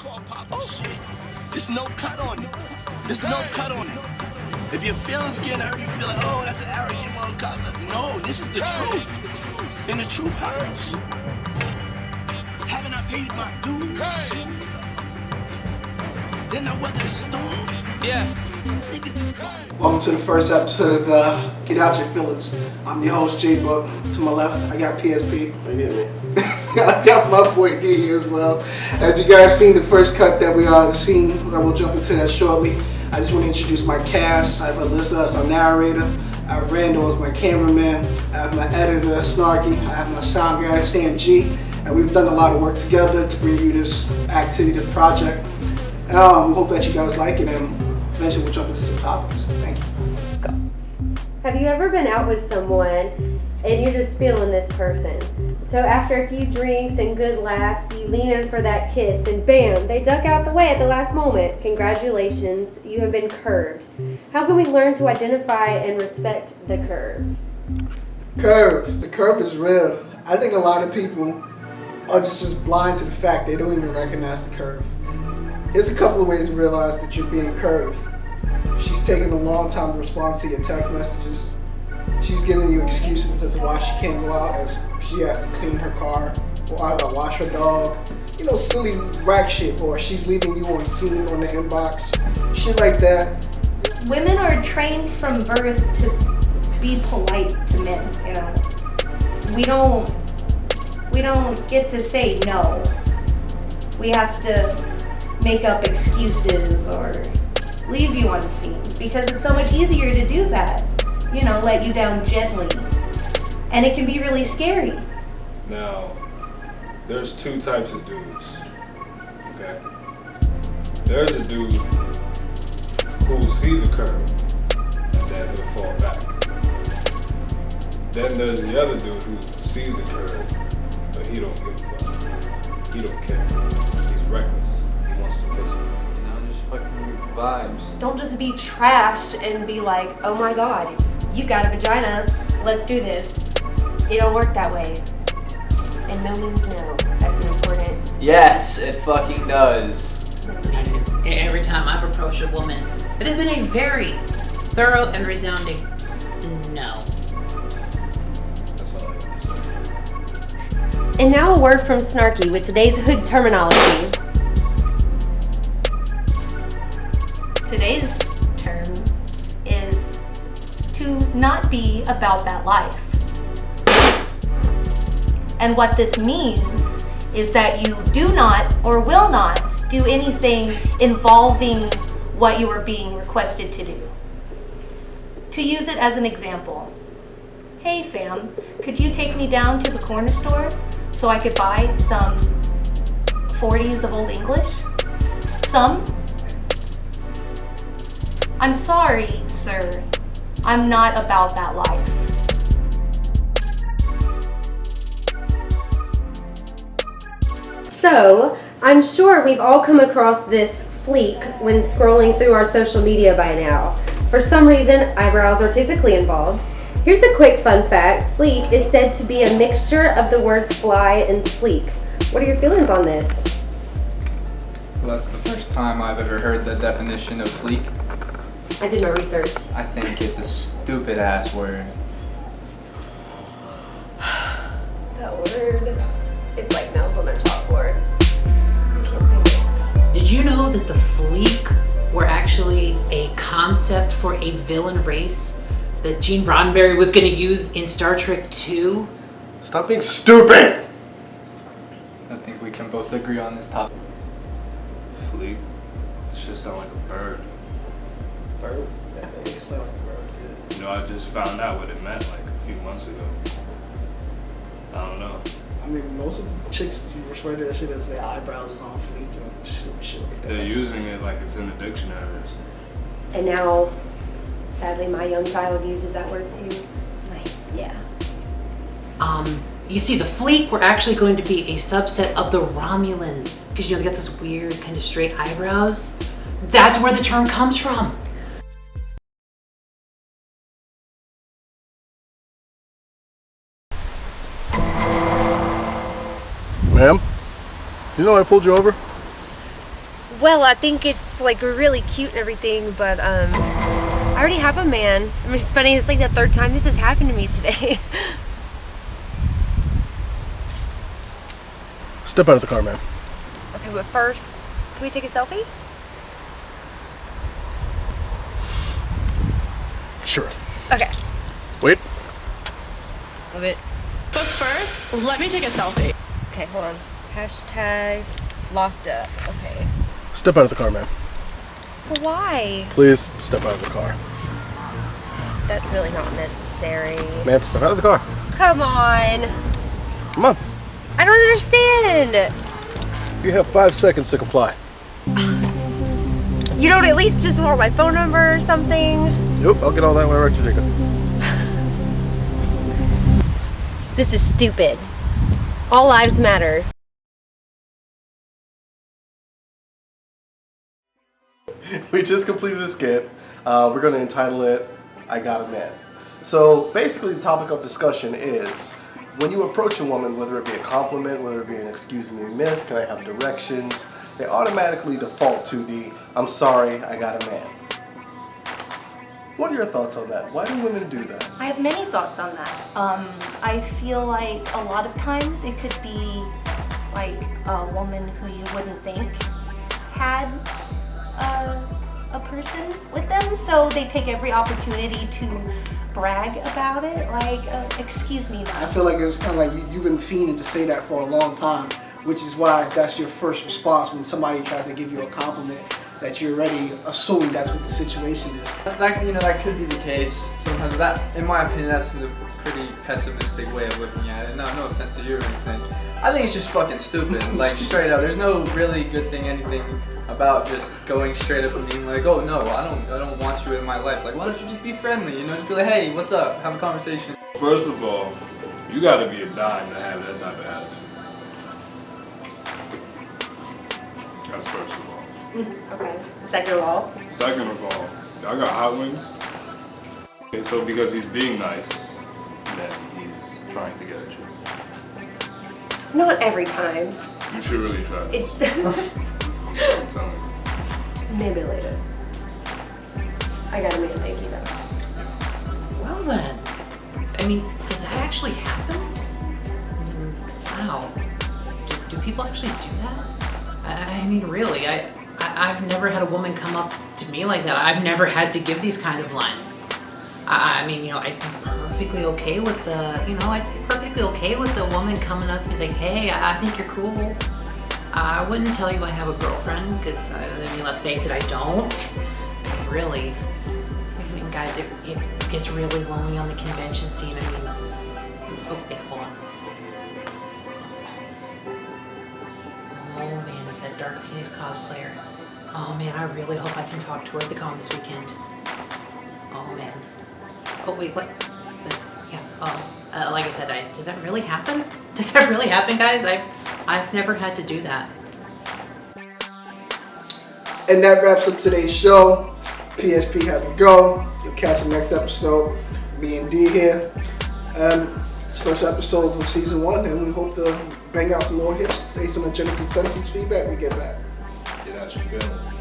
called popping shit. There's no cut on it. There's no cut on it. If your feelings getting hurt, you feel like, oh, that's an arrogant motherfucker. No, this is the truth. And the truth hurts. Haven't I paid my dues? Then I weather the storm? Yeah. Niggas is gone. Welcome to the first episode of Get Out Your Feelings. I'm your host, J-Book. To my left, I got PSP. You get me? I got my boy D here as well. As you guys seen the first cut that we are seen, I will jump into that shortly. I just want to introduce my cast. I have Alyssa as our narrator. I have Randall as my cameraman. I have my editor, Snarky. I have my sound guy, Sam G. And we've done a lot of work together to bring you this activity, this project. And we hope that you guys like it, and eventually we'll jump into some topics. Thank you. Have you ever been out with someone and you're just feeling this person? So after a few drinks and good laughs, you lean in for that kiss and bam, they duck out the way at the last moment. Congratulations, you have been curved. How can we learn to identify and respect the curve? Curve. The curve is real. I think a lot of people are just blind to the fact they don't even recognize the curve. Here's a couple of ways to realize that you're being curved. She's taking a long time to respond to your text messages. She's giving you excuses as to why she can't go out, as she has to clean her car or wash her dog. You know, silly rack shit. Or she's leaving you on scene on the inbox. Shit like that. Women are trained from birth to be polite to men, you know. We don't get to say no. We have to make up excuses or leave you on scene because it's so much easier to do that. You know, let you down gently. And it can be really scary. Now, there's two types of dudes, okay? There's a dude who sees a curve and then he'll fall back. Then there's the other dude who sees the curve, but he don't give a fuck. He don't care. He's reckless. He wants to pussy. Just fucking vibes. Don't just be trashed and be like, oh my god, you got a vagina, let's do this. It don't work that way. And no means no. That's important. Yes, it fucking does. Every time I've approached a woman, it has been a very thorough and resounding no. That's all I have to say. And now a word from Snarky with today's hood terminology. Today's term is to not be about that life. And what this means is that you do not or will not do anything involving what you are being requested to do. To use it as an example, hey fam, could you take me down to the corner store so I could buy some 40s of Old English? Some? I'm sorry, sir. I'm not about that life. So, I'm sure we've all come across this fleek when scrolling through our social media by now. For some reason, eyebrows are typically involved. Here's a quick fun fact. Fleek is said to be a mixture of the words fly and sleek. What are your feelings on this? Well, that's the first time I've ever heard the definition of fleek. I did my research. I think it's a stupid ass word. That word, it's like nails on a chalkboard. I can't think Did you know that the fleek were actually a concept for a villain race that Gene Roddenberry was going to use in Star Trek II? Stop being stupid! I think we can both agree on this topic. Fleek? This shit sound like a bird. Bird? Yeah, it sounds like a bird. You know, I just found out what it meant like a few months ago. I don't know. I mean, most of the chicks you refer to that shit as their eyebrows is on fleek and shit like that. They're using it like it's in the dictionary or something. And now, sadly, my young child uses that word too. Nice. Yeah. You see, the fleek were actually going to be a subset of the Romulans because, you know, they got those weird kind of straight eyebrows. That's where the term comes from. Ma'am, you know I pulled you over? Well, I think it's like really cute and everything, but I already have a man. I mean, it's funny, it's like the third time this has happened to me today. Step out of the car, ma'am. Okay, but first, can we take a selfie? Sure. Okay. Wait. Love it. But first, let me take a selfie. Okay, hold on. Hashtag locked up. Okay. Step out of the car, ma'am. Why? Please step out of the car. That's really not necessary. Ma'am, step out of the car. Come on. Come on. I don't understand. You have 5 seconds to comply. You don't at least just want my phone number or something? Nope, I'll get all that when I wreck your ticket. This is stupid. All lives matter. We just completed a skit. We're going to entitle it, I Got a Man. So basically the topic of discussion is, when you approach a woman, whether it be a compliment, whether it be an excuse me miss, can I have directions, they automatically default to the, I'm sorry, I got a man. What are your thoughts on that? Why do women do that? I have many thoughts on that. I feel like a lot of times it could be like a woman who you wouldn't think had a person with them, so they take every opportunity to brag about it, like, excuse me, I ma'am. feel like it's kind of like you've been fiending to say that for a long time, which is why that's your first response when somebody tries to give you a compliment, that you're already assuming that's what the situation is. That could be the case sometimes. That, in my opinion, that's a pretty pessimistic way of looking at it. No offense to you or anything. I think it's just fucking stupid. Like, straight up, there's no really good thing, anything about just going straight up and being like, oh no, I don't want you in my life. Like, why don't you just be friendly? Just be like, hey, what's up? Have a conversation. First of all, you gotta be a dime to have that type of attitude. That's first of all. Okay. Second of all. Second of all, y'all got hot wings? Okay, so because he's being nice, then he's trying to get at you. Not every time. You should really try. It I'm telling you. maybe later. I got a man, thank you though. Well then, I mean, does that actually happen? Wow. Do people actually do that? I mean, really, I've never had a woman come up to me like that. I've never had to give these kind of lines. I mean, I'd be perfectly okay with the woman coming up and saying, hey, I think you're cool. I wouldn't tell you I have a girlfriend, because, I mean, let's face it, I don't. I mean, really. I mean, guys, it gets really lonely on the convention scene. I mean, oh, wait, hold on. Oh man, it's that Dark Phoenix cosplayer. Oh man, I really hope I can talk to her at the con this weekend. Oh man. Oh wait, what? Yeah. Like I said, does that really happen? Does that really happen, guys? I've never had to do that. And that wraps up today's show. PSP had to go. You'll catch the next episode. Me and D here. It's the first episode of season 1, and we hope to bang out some more hits based on the general consensus feedback we get back. Get out your feelings.